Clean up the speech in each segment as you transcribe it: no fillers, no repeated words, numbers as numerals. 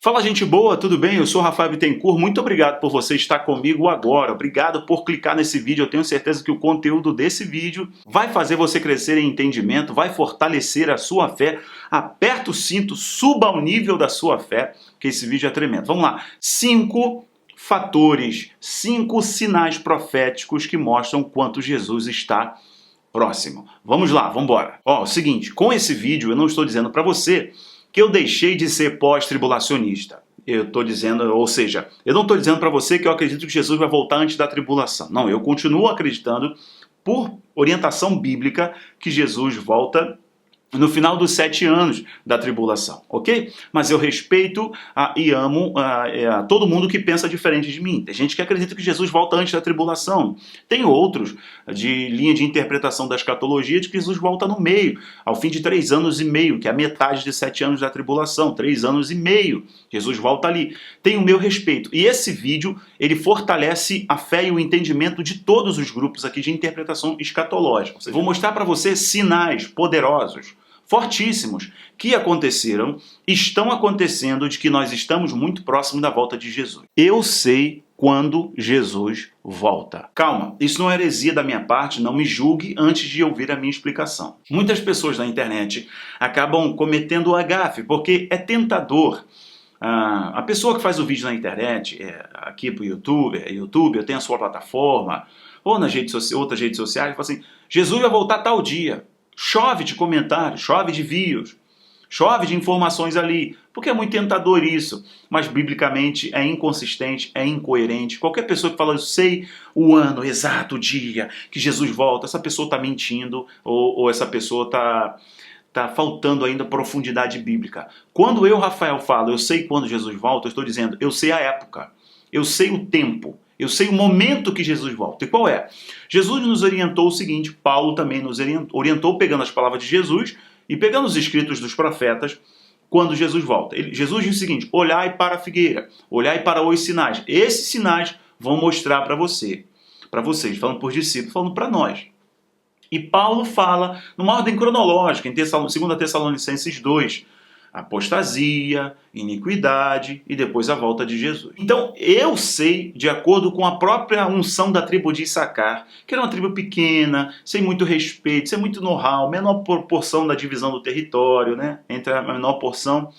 Fala, gente boa, tudo bem? Eu sou Rafael Bittencourt, muito obrigado por você estar comigo agora, obrigado por clicar nesse vídeo. Eu tenho certeza que o conteúdo desse vídeo vai fazer você crescer em entendimento, vai fortalecer a sua fé. Aperta o cinto, suba ao nível da sua fé, que esse vídeo é tremendo. Vamos lá, 5 fatores, 5 sinais proféticos que mostram quanto Jesus está próximo. Vamos lá, vamos embora. Ó, o seguinte, com esse vídeo eu não estou dizendo para você que eu deixei de ser pós-tribulacionista. Eu estou dizendo, ou seja, eu não estou dizendo para você que eu acredito que Jesus vai voltar antes da tribulação. Não, eu continuo acreditando, por orientação bíblica, que Jesus volta no final dos 7 anos da tribulação, ok? Mas eu respeito e amo todo mundo que pensa diferente de mim. Tem gente que acredita que Jesus volta antes da tribulação. Tem outros de linha de interpretação da escatologia de que Jesus volta no meio, ao fim de 3 anos e meio, que é a metade de 7 anos da tribulação. 3 anos e meio, Jesus volta ali. Tem o meu respeito. E esse vídeo, ele fortalece a fé e o entendimento de todos os grupos aqui de interpretação escatológica. Ou seja, vou mostrar para você sinais poderosos, fortíssimos, que aconteceram, estão acontecendo, de que nós estamos muito próximos da volta de Jesus. Eu sei quando Jesus volta. Calma, isso não é heresia da minha parte, não me julgue antes de ouvir a minha explicação. Muitas pessoas na internet acabam cometendo o agafe, porque é tentador. A pessoa que faz o vídeo na internet, aqui para o YouTube, eu tenho a sua plataforma, ou nas outras redes sociais, fala assim, Jesus vai voltar tal dia. Chove de comentários, chove de views, chove de informações ali, porque é muito tentador isso, mas biblicamente é inconsistente, é incoerente. Qualquer pessoa que fala, eu sei o ano, exato, o dia que Jesus volta, essa pessoa está mentindo, ou essa pessoa está faltando ainda profundidade bíblica. Quando eu, Rafael, falo, eu sei quando Jesus volta, eu estou dizendo, eu sei a época, eu sei o tempo, eu sei o momento que Jesus volta. E qual é? Jesus nos orientou o seguinte, Paulo também nos orientou pegando as palavras de Jesus e pegando os escritos dos profetas quando Jesus volta. Jesus diz o seguinte, olhai para a figueira, olhai para os sinais. Esses sinais vão mostrar para vocês, falando por discípulos, falando para nós. E Paulo fala numa ordem cronológica, em 2 Tessalonicenses 2, apostasia, iniquidade e depois a volta de Jesus. Então eu sei, de acordo com a própria unção da tribo de Issacar, que era uma tribo pequena, sem muito respeito, sem muito know-how, menor proporção da divisão do território, né? Entre a menor porção.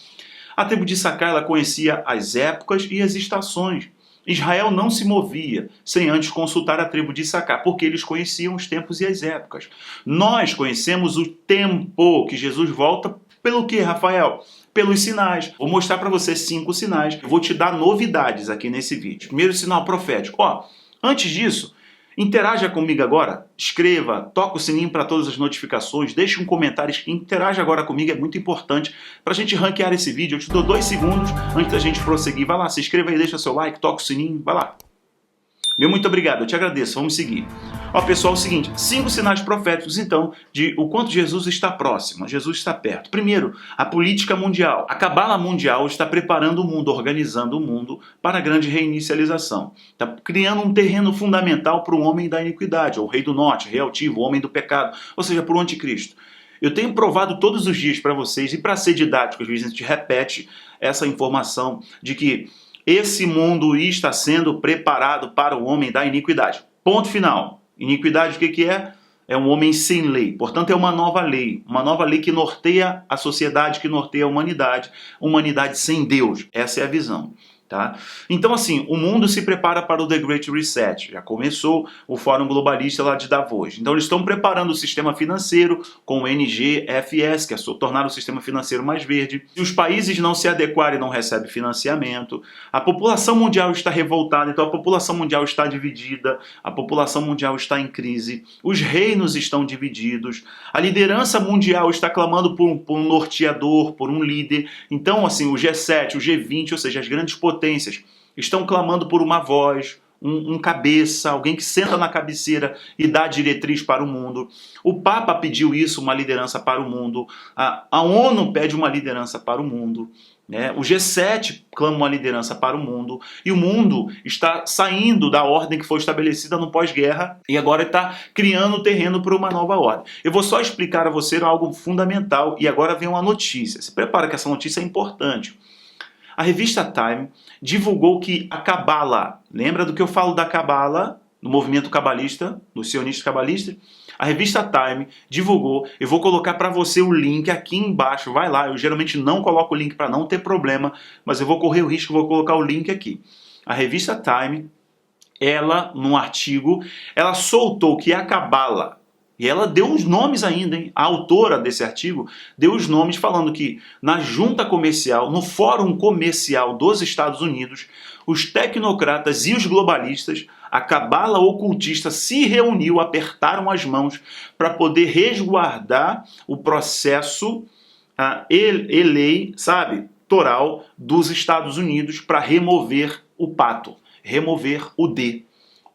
A tribo de Issacar, ela conhecia as épocas e as estações. Israel não se movia sem antes consultar a tribo de Issacar, porque eles conheciam os tempos e as épocas. Nós conhecemos o tempo que Jesus volta. Pelo que, Rafael? Pelos sinais. Vou mostrar para você 5 sinais. Eu vou te dar novidades aqui nesse vídeo. Primeiro sinal profético. Ó, antes disso, interaja comigo agora. Escreva, toca o sininho para todas as notificações, deixe um comentário, interaja agora comigo, é muito importante para a gente ranquear esse vídeo. Eu te dou 2 segundos antes da gente prosseguir. Vai lá, se inscreva aí, deixa seu like, toca o sininho, vai lá. Meu muito obrigado, eu te agradeço, vamos seguir. Ó pessoal, é o seguinte, 5 sinais proféticos então de o quanto Jesus está próximo, Jesus está perto. Primeiro, a política mundial. A cabala mundial está preparando o mundo, organizando o mundo para a grande reinicialização. Está criando um terreno fundamental para o homem da iniquidade, ou o rei do norte, rei altivo, o homem do pecado, ou seja, para o anticristo. Eu tenho provado todos os dias para vocês, e para ser didático, às vezes a gente repete essa informação de que esse mundo está sendo preparado para o homem da iniquidade. Ponto final. Iniquidade o que é? É um homem sem lei. Portanto, é uma nova lei que norteia a sociedade, que norteia a humanidade sem Deus. Essa é a visão. Tá? Então, assim, o mundo se prepara para o The Great Reset. Já começou o Fórum Globalista lá de Davos. Então, eles estão preparando o sistema financeiro com o NGFS, que é tornar o sistema financeiro mais verde. Se os países não se adequarem, não recebem financiamento. A população mundial está revoltada, então a população mundial está dividida, a população mundial está em crise, os reinos estão divididos, a liderança mundial está clamando por um norteador, por um líder. Então, assim, o G7, o G20, ou seja, as grandes potências, estão clamando por uma voz, um cabeça, alguém que senta na cabeceira e dá diretriz para o mundo. O Papa pediu isso, uma liderança para o mundo. A ONU pede uma liderança para o mundo. Né? O G7 clama uma liderança para o mundo. E o mundo está saindo da ordem que foi estabelecida no pós-guerra e agora está criando terreno para uma nova ordem. Eu vou só explicar a você algo fundamental e agora vem uma notícia. Se prepara que essa notícia é importante. A revista Time divulgou que a Cabala, lembra do que eu falo da Cabala, no movimento cabalista, dos sionistas cabalistas? A revista Time divulgou, eu vou colocar para você o link aqui embaixo, vai lá, eu geralmente não coloco o link para não ter problema, mas eu vou correr o risco, vou colocar o link aqui. A revista Time, ela, num artigo, ela soltou que a Cabala, e ela deu os nomes ainda, hein? A autora desse artigo deu os nomes falando que na junta comercial, no Fórum Comercial dos Estados Unidos, os tecnocratas e os globalistas, a cabala ocultista se reuniu, apertaram as mãos para poder resguardar o processo eleitoral dos Estados Unidos para remover o pato, remover o D.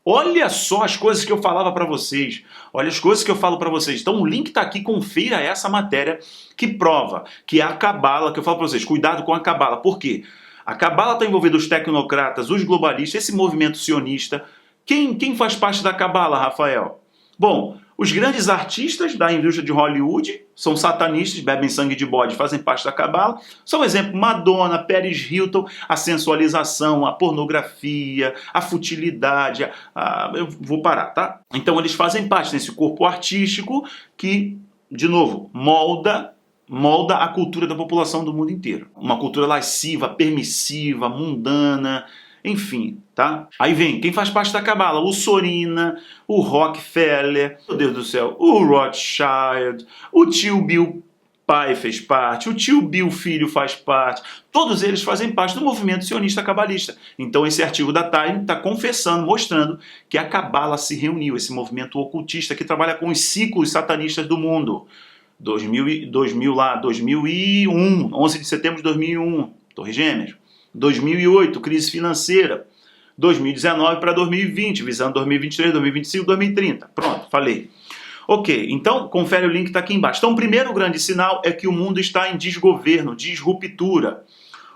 Olha só as coisas que eu falava para vocês. Olha as coisas que eu falo para vocês. Então o link está aqui, confira essa matéria que prova que a cabala, que eu falo para vocês, cuidado com a cabala. Por quê? A cabala está envolvida os tecnocratas, os globalistas, esse movimento sionista. Quem faz parte da cabala, Rafael? Bom, os grandes artistas da indústria de Hollywood são satanistas, bebem sangue de bode, fazem parte da cabala. São exemplo Madonna, Paris Hilton, a sensualização, a pornografia, a futilidade. Eu vou parar, tá? Então eles fazem parte desse corpo artístico que, de novo, molda a cultura da população do mundo inteiro. Uma cultura lasciva, permissiva, mundana, enfim, tá? Aí vem, quem faz parte da cabala? O Sorina, o Rockefeller, meu Deus do céu, o Rothschild, o tio Bill pai fez parte, o tio Bill filho faz parte, todos eles fazem parte do movimento sionista cabalista. Então esse artigo da Time está confessando, mostrando que a cabala se reuniu, esse movimento ocultista que trabalha com os ciclos satanistas do mundo. 2001, 11 de setembro de 2001, Torres Gêmeas. 2008, crise financeira. 2019 para 2020, visando 2023, 2025, 2030. Pronto, falei. Ok, então confere o link que está aqui embaixo. Então o primeiro grande sinal é que o mundo está em desgoverno, disruptura.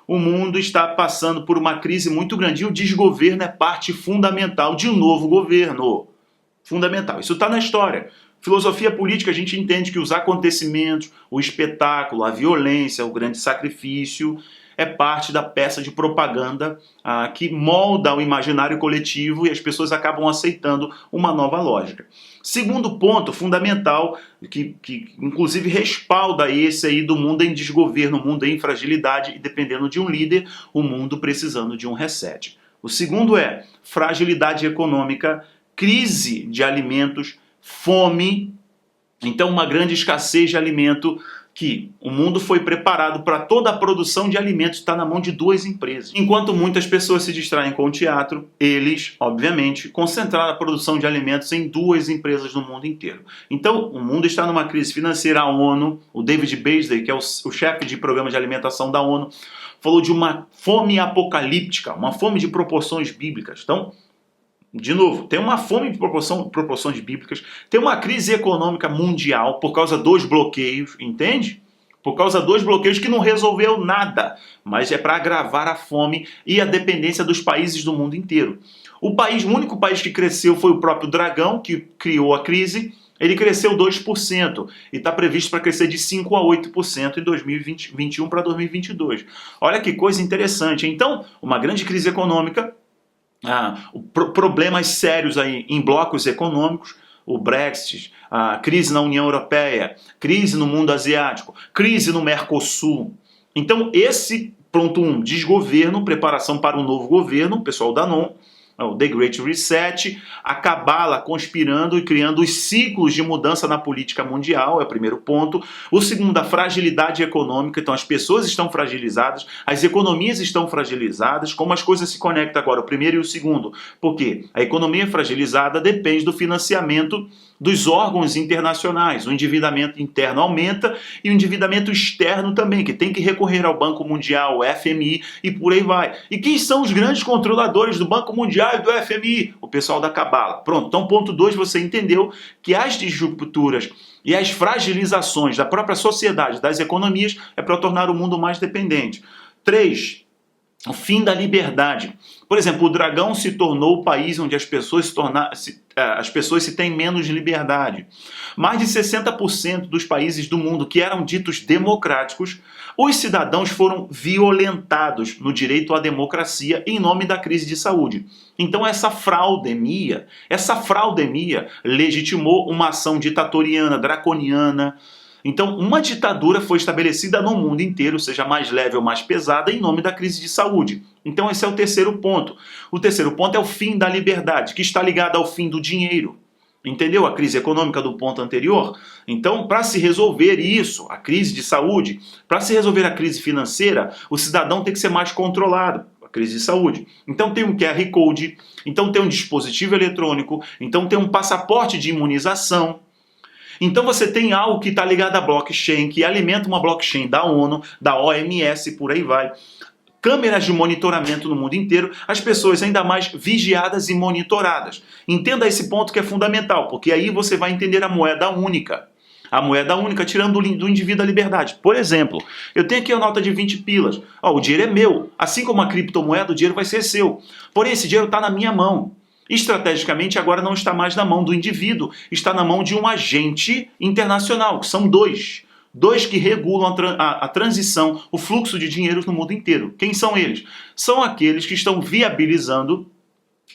O mundo está passando por uma crise muito grande e o desgoverno é parte fundamental de um novo governo. Fundamental, isso está na história. Filosofia política, a gente entende que os acontecimentos, o espetáculo, a violência, o grande sacrifício é parte da peça de propaganda que molda o imaginário coletivo e as pessoas acabam aceitando uma nova lógica. Segundo ponto fundamental, que inclusive respalda esse aí do mundo em desgoverno, o mundo em fragilidade e dependendo de um líder, o mundo precisando de um reset. O segundo é fragilidade econômica, crise de alimentos, fome, então uma grande escassez de alimento, que o mundo foi preparado para toda a produção de alimentos estar na mão de duas empresas. Enquanto muitas pessoas se distraem com o teatro, eles, obviamente, concentraram a produção de alimentos em duas empresas no mundo inteiro. Então, o mundo está numa crise financeira. A ONU, o David Beasley, que é o chefe de programa de alimentação da ONU, falou de uma fome apocalíptica, uma fome de proporções bíblicas. Então, de novo, tem uma fome de proporções bíblicas, tem uma crise econômica mundial por causa dos bloqueios, entende? Por causa dos bloqueios que não resolveu nada, mas é para agravar a fome e a dependência dos países do mundo inteiro. O único país que cresceu foi o próprio Dragão, que criou a crise. Ele cresceu 2% e está previsto para crescer de 5% a 8% em 2021 para 2022. Olha que coisa interessante. Então, uma grande crise econômica, problemas sérios aí em blocos econômicos, o Brexit, a crise na União Europeia, crise no mundo asiático, crise no Mercosul. Então esse ponto 1, desgoverno, preparação para um novo governo, o pessoal da NON, o The Great Reset, a cabala conspirando e criando os ciclos de mudança na política mundial, é o primeiro ponto. O segundo, a fragilidade econômica, então as pessoas estão fragilizadas, as economias estão fragilizadas, como as coisas se conectam agora, o primeiro e o segundo? Porque a economia fragilizada depende do financiamento dos órgãos internacionais, o endividamento interno aumenta e o endividamento externo também, que tem que recorrer ao Banco Mundial, o FMI e por aí vai. E quem são os grandes controladores do Banco Mundial e do FMI? O pessoal da cabala. Pronto, então ponto 2, você entendeu que as disrupturas e as fragilizações da própria sociedade, das economias, é para tornar o mundo mais dependente. 3, o fim da liberdade. Por exemplo, o Dragão se tornou o país onde as pessoas as pessoas se têm menos liberdade. Mais de 60% dos países do mundo que eram ditos democráticos, os cidadãos foram violentados no direito à democracia em nome da crise de saúde. Então essa fraudemia legitimou uma ação ditatoriana, draconiana. Então uma ditadura foi estabelecida no mundo inteiro, seja mais leve ou mais pesada, em nome da crise de saúde. Então esse é o terceiro ponto. O terceiro ponto é o fim da liberdade, que está ligado ao fim do dinheiro. Entendeu a crise econômica do ponto anterior? Então, para se resolver isso, a crise de saúde, para se resolver a crise financeira, o cidadão tem que ser mais controlado, a crise de saúde. Então tem um QR Code, então tem um dispositivo eletrônico, então tem um passaporte de imunização. Então você tem algo que está ligado à blockchain, que alimenta uma blockchain da ONU, da OMS, por aí vai. Câmeras de monitoramento no mundo inteiro, as pessoas ainda mais vigiadas e monitoradas. Entenda esse ponto que é fundamental, porque aí você vai entender a moeda única. A moeda única tirando do indivíduo a liberdade. Por exemplo, eu tenho aqui a nota de 20 pilas. O dinheiro é meu. Assim como a criptomoeda, o dinheiro vai ser seu. Porém, esse dinheiro está na minha mão. Estrategicamente, agora não está mais na mão do indivíduo, está na mão de um agente internacional, que são dois. Dois que regulam a transição, o fluxo de dinheiro no mundo inteiro. Quem são eles? São aqueles que estão viabilizando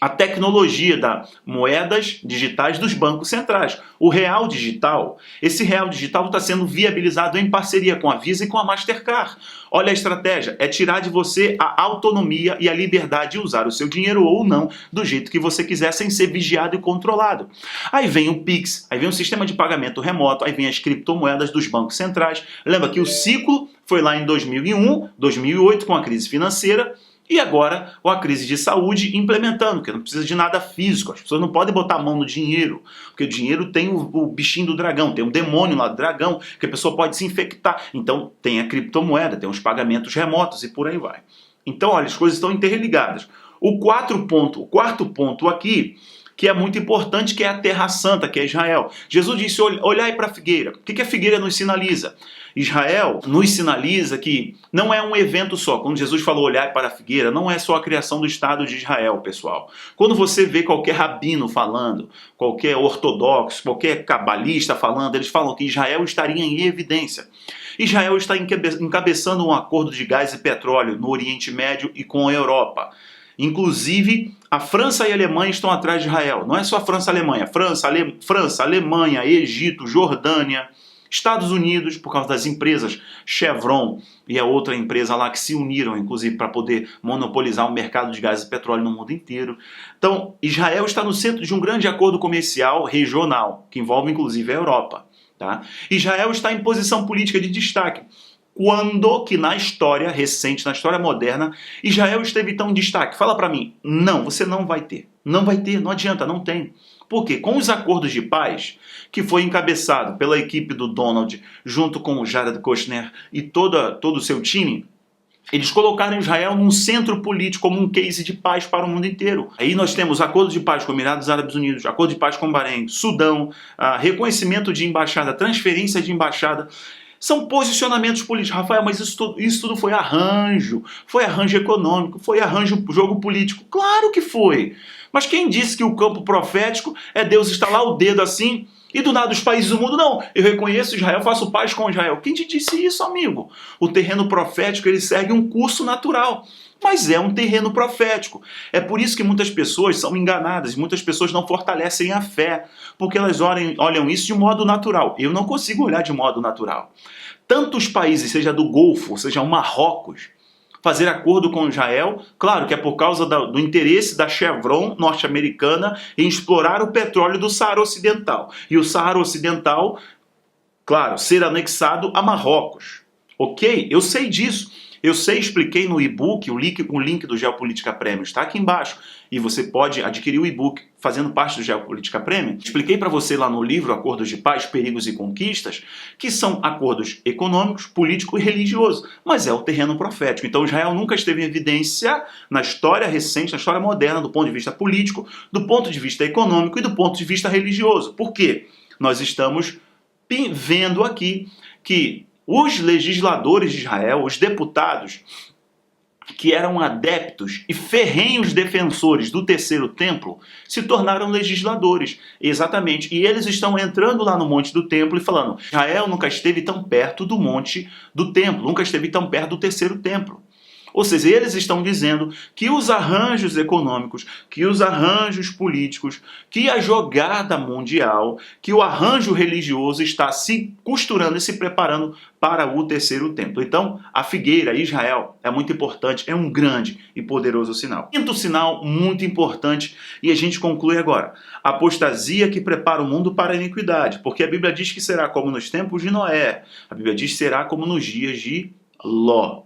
a tecnologia das moedas digitais dos bancos centrais. O real digital, esse real digital está sendo viabilizado em parceria com a Visa e com a Mastercard. Olha a estratégia, é tirar de você a autonomia e a liberdade de usar o seu dinheiro ou não, do jeito que você quiser, sem ser vigiado e controlado. Aí vem o Pix, aí vem o sistema de pagamento remoto, aí vem as criptomoedas dos bancos centrais. Lembra que o ciclo foi lá em 2001, 2008, com a crise financeira, e agora a crise de saúde implementando, que não precisa de nada físico. As pessoas não podem botar a mão no dinheiro, porque o dinheiro tem o bichinho do dragão, tem um demônio lá do dragão, que a pessoa pode se infectar. Então tem a criptomoeda, tem os pagamentos remotos e por aí vai. Então, olha, as coisas estão interligadas. O quarto ponto aqui, que é muito importante, que é a Terra Santa, que é Israel. Jesus disse, olhai para a figueira. O que a figueira nos sinaliza? Israel nos sinaliza que não é um evento só. Quando Jesus falou olhar para a figueira, não é só a criação do Estado de Israel, pessoal. Quando você vê qualquer rabino falando, qualquer ortodoxo, qualquer cabalista falando, eles falam que Israel estaria em evidência. Israel está encabeçando um acordo de gás e petróleo no Oriente Médio e com a Europa. Inclusive, a França e a Alemanha estão atrás de Israel. Não é só França e Alemanha. França, Alemanha, Egito, Jordânia, Estados Unidos, por causa das empresas Chevron e a outra empresa lá que se uniram, inclusive, para poder monopolizar o mercado de gás e petróleo no mundo inteiro. Então, Israel está no centro de um grande acordo comercial regional, que envolve, inclusive, a Europa. Tá? Israel está em posição política de destaque. Quando que na história recente, na história moderna, Israel esteve tão em destaque? Fala para mim. Não, você não vai ter. Não vai ter, não adianta, não tem. Por quê? Com os acordos de paz, que foi encabeçado pela equipe do Donald, junto com o Jared Kushner e todo o seu time, eles colocaram Israel num centro político como um case de paz para o mundo inteiro. Aí nós temos acordo de paz com Emirados Árabes Unidos, acordo de paz com Bahrein, Sudão, reconhecimento de embaixada, transferência de embaixada. São posicionamentos políticos. Rafael, mas isso tudo foi arranjo econômico, foi arranjo jogo político. Claro que foi. Mas quem disse que o campo profético é Deus estalar o dedo assim e do nada os países do mundo, não, eu reconheço Israel, faço paz com Israel. Quem te disse isso, amigo? O terreno profético, ele segue um curso natural, mas é um terreno profético. É por isso que muitas pessoas são enganadas, muitas pessoas não fortalecem a fé, porque elas olham isso de modo natural. Eu não consigo olhar de modo natural. Tantos países, seja do Golfo, seja o Marrocos, fazer acordo com Israel, claro que é por causa do interesse da Chevron norte-americana em explorar o petróleo do Saara Ocidental. E o Saara Ocidental, claro, ser anexado a Marrocos. Ok? Eu sei disso. Eu sei, expliquei no e-book, o link do Geopolítica Premium está aqui embaixo. E você pode adquirir o e-book fazendo parte do Geopolítica Premium. Expliquei para você lá no livro Acordos de Paz, Perigos e Conquistas, que são acordos econômicos, políticos e religiosos. Mas é o terreno profético. Então Israel nunca esteve em evidência na história recente, na história moderna, do ponto de vista político, do ponto de vista econômico e do ponto de vista religioso. Por quê? Nós estamos vendo aqui que os legisladores de Israel, os deputados, que eram adeptos e ferrenhos defensores do terceiro templo, se tornaram legisladores. Exatamente. E eles estão entrando lá no monte do templo e falando: Israel nunca esteve tão perto do monte do templo, nunca esteve tão perto do terceiro templo. Ou seja, eles estão dizendo que os arranjos econômicos, que os arranjos políticos, que a jogada mundial, que o arranjo religioso está se costurando e se preparando para o terceiro templo. Então, a figueira, Israel, é muito importante, é um grande e poderoso sinal. Quinto sinal muito importante, e a gente conclui agora: a apostasia que prepara o mundo para a iniquidade, porque a Bíblia diz que será como nos tempos de Noé, a Bíblia diz que será como nos dias de Ló.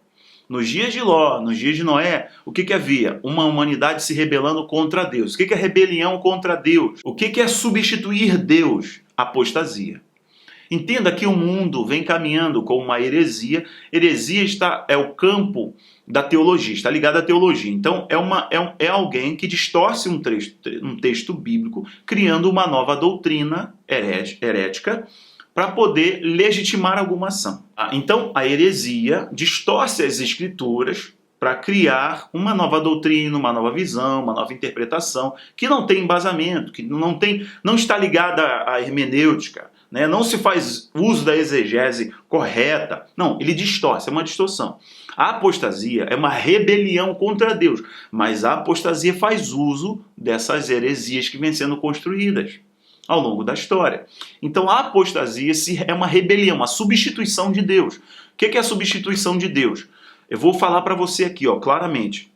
Nos dias de Ló, nos dias de Noé, o que havia? Uma humanidade se rebelando contra Deus. O que é rebelião contra Deus? O que é substituir Deus? Apostasia. Entenda que o mundo vem caminhando com uma heresia. Heresia é o campo da teologia, está ligado à teologia. Então é alguém que distorce um texto bíblico, criando uma nova doutrina herética, para poder legitimar alguma ação. Então, a heresia distorce as escrituras para criar uma nova doutrina, uma nova visão, uma nova interpretação, que não tem embasamento, que não está ligada à hermenêutica, né? Não se faz uso da exegese correta. Não, ele distorce, é uma distorção. A apostasia é uma rebelião contra Deus, mas a apostasia faz uso dessas heresias que vêm sendo construídas ao longo da história. Então a apostasia é uma rebelião, uma substituição de Deus. O que é a substituição de Deus? Eu vou falar para você aqui, claramente.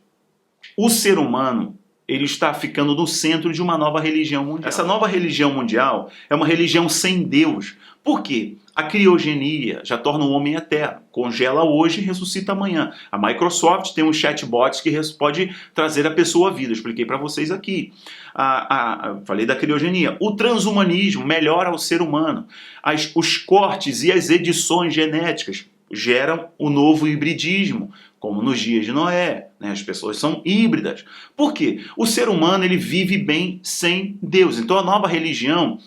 O ser humano, ele está ficando no centro de uma nova religião mundial. Essa nova religião mundial é uma religião sem Deus. Por quê? A criogenia já torna o homem eterno. Congela hoje e ressuscita amanhã. A Microsoft tem um chatbot que pode trazer a pessoa à vida. Eu expliquei para vocês aqui. Falei da criogenia. O transhumanismo melhora o ser humano. Os cortes e as edições genéticas geram o novo hibridismo, como nos dias de Noé, né? As pessoas são híbridas. Por quê? O ser humano ele vive bem sem Deus. Então a nova religião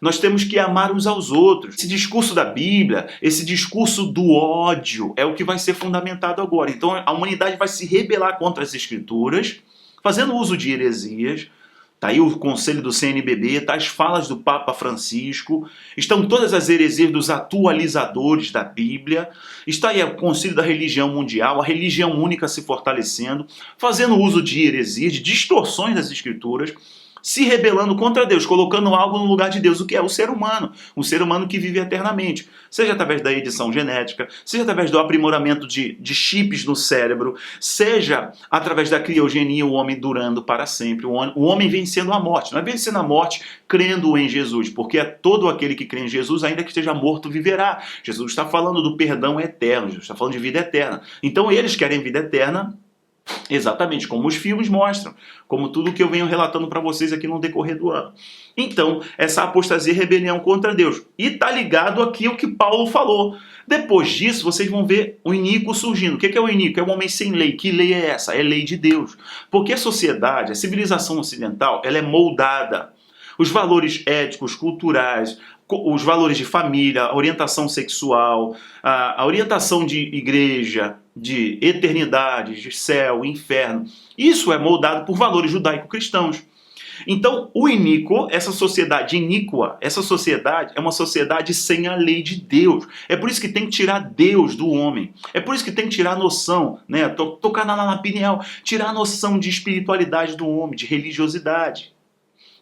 nós temos que amar uns aos outros. Esse discurso da Bíblia, esse discurso do ódio é o que vai ser fundamentado agora. Então a humanidade vai se rebelar contra as escrituras, fazendo uso de heresias. Está aí o conselho do CNBB, está as falas do Papa Francisco, estão todas as heresias dos atualizadores da Bíblia, está aí o conselho da religião mundial, a religião única se fortalecendo, fazendo uso de heresias, de distorções das escrituras, se rebelando contra Deus, colocando algo no lugar de Deus, o que é o ser humano, um ser humano que vive eternamente, seja através da edição genética, seja através do aprimoramento de chips no cérebro, seja através da criogenia, o homem durando para sempre, o homem vencendo a morte, não é vencendo a morte crendo em Jesus, porque é todo aquele que crê em Jesus, ainda que esteja morto, viverá. Jesus está falando do perdão eterno, Jesus está falando de vida eterna. Então eles querem vida eterna, exatamente como os filmes mostram, como tudo que eu venho relatando para vocês aqui no decorrer do ano. Então, essa apostasia e rebelião contra Deus. E está ligado aqui ao que Paulo falou. Depois disso, vocês vão ver o iníquo surgindo. O que é o iníquo? É um homem sem lei. Que lei é essa? É lei de Deus. Porque a sociedade, a civilização ocidental, ela é moldada. Os valores éticos, culturais, os valores de família, a orientação sexual, a orientação de igreja, de eternidade, de céu, inferno, isso é moldado por valores judaico-cristãos. Então, o iníquo, essa sociedade iníqua, essa sociedade é uma sociedade sem a lei de Deus. É por isso que tem que tirar Deus do homem. É por isso que tem que tirar a noção, né? Tocar na pineal, tirar a noção de espiritualidade do homem, de religiosidade.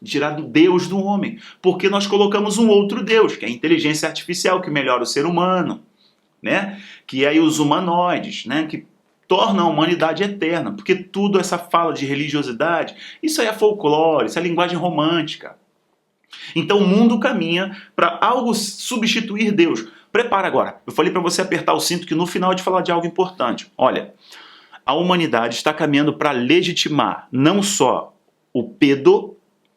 Tirar do Deus do homem, porque nós colocamos um outro Deus, que é a inteligência artificial, que melhora o ser humano, né? Que é aí os humanoides, né? Que torna a humanidade eterna, porque tudo essa fala de religiosidade, isso aí é folclore, isso é linguagem romântica. Então o mundo caminha para algo substituir Deus. Prepara agora, eu falei para você apertar o cinto que no final eu te falar de algo importante. Olha, a humanidade está caminhando para legitimar não só o pedo,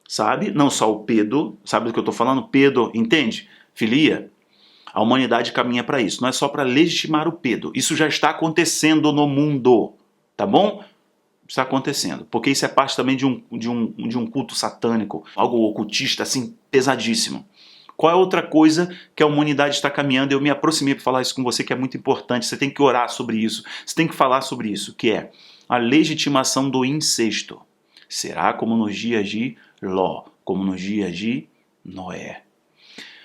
sabe? Não só o pedo, sabe do que eu estou falando? Pedo, entende? Filia. A humanidade caminha para isso, não é só para legitimar o pedo. Isso já está acontecendo no mundo, tá bom? Está acontecendo, porque isso é parte também de um culto satânico, algo ocultista, assim, pesadíssimo. Qual é outra coisa que a humanidade está caminhando? Eu me aproximei para falar isso com você, que é muito importante. Você tem que orar sobre isso. Você tem que falar sobre isso, que é a legitimação do incesto. Será como nos dias de Ló, como nos dias de Noé.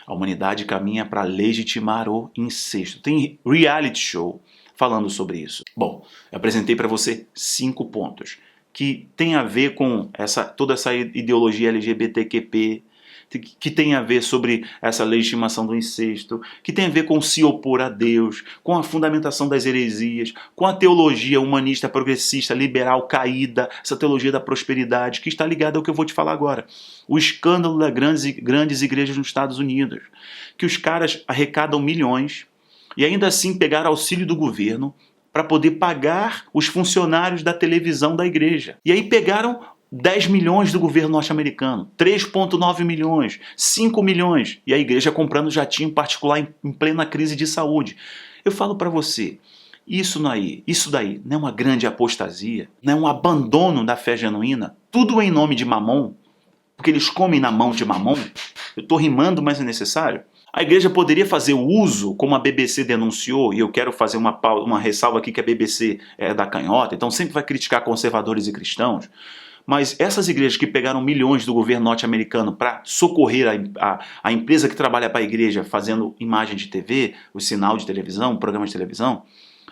A humanidade caminha para legitimar o incesto. Tem reality show falando sobre isso. Bom, eu apresentei para você 5 pontos que tem a ver com toda essa ideologia LGBTQP, que tem a ver sobre essa legitimação do incesto, que tem a ver com se opor a Deus, com a fundamentação das heresias, com a teologia humanista, progressista, liberal, caída, essa teologia da prosperidade, que está ligada ao que eu vou te falar agora. O escândalo das grandes igrejas nos Estados Unidos, que os caras arrecadam milhões e ainda assim pegaram auxílio do governo para poder pagar os funcionários da televisão da igreja. E aí pegaram 10 milhões do governo norte-americano, 3,9 milhões, 5 milhões, e a igreja comprando jatinho particular em plena crise de saúde. Eu falo para você, isso daí não é uma grande apostasia, não é um abandono da fé genuína, tudo em nome de Mamon, porque eles comem na mão de Mamon. Eu estou rimando, mas é necessário. A igreja poderia fazer o uso, como a BBC denunciou, e eu quero fazer uma ressalva aqui que a BBC é da canhota, então sempre vai criticar conservadores e cristãos, mas essas igrejas que pegaram milhões do governo norte-americano para socorrer a empresa que trabalha para a igreja fazendo imagem de TV, o sinal de televisão, o programa de televisão,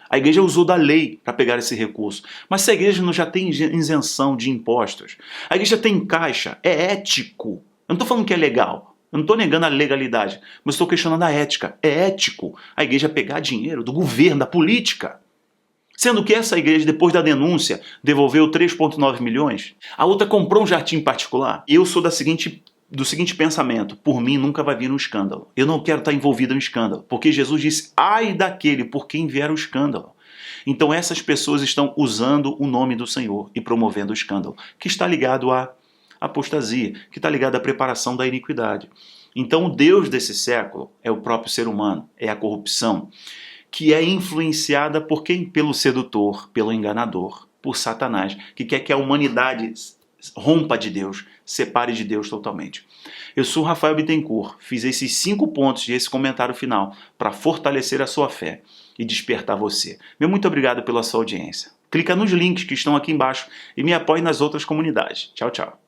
a igreja usou da lei para pegar esse recurso. Mas se a igreja não já tem isenção de impostos, a igreja tem caixa, é ético. Eu não estou falando que é legal. Eu não estou negando a legalidade, mas estou questionando a ética. É ético a igreja pegar dinheiro do governo, da política. Sendo que essa igreja, depois da denúncia, devolveu 3,9 milhões. A outra comprou um jardim particular. Eu sou do seguinte pensamento: por mim nunca vai vir um escândalo. Eu não quero estar envolvido no escândalo, porque Jesus disse, ai daquele por quem vier o escândalo. Então essas pessoas estão usando o nome do Senhor e promovendo o escândalo, que está ligado à apostasia, que está ligado à preparação da iniquidade. Então o Deus desse século é o próprio ser humano, é a corrupção, que é influenciada por quem? Pelo sedutor, pelo enganador, por Satanás, que quer que a humanidade rompa de Deus, separe de Deus totalmente. Eu sou Rafael Bittencourt, fiz esses 5 pontos e esse comentário final para fortalecer a sua fé e despertar você. Meu muito obrigado pela sua audiência. Clica nos links que estão aqui embaixo e me apoie nas outras comunidades. Tchau, tchau.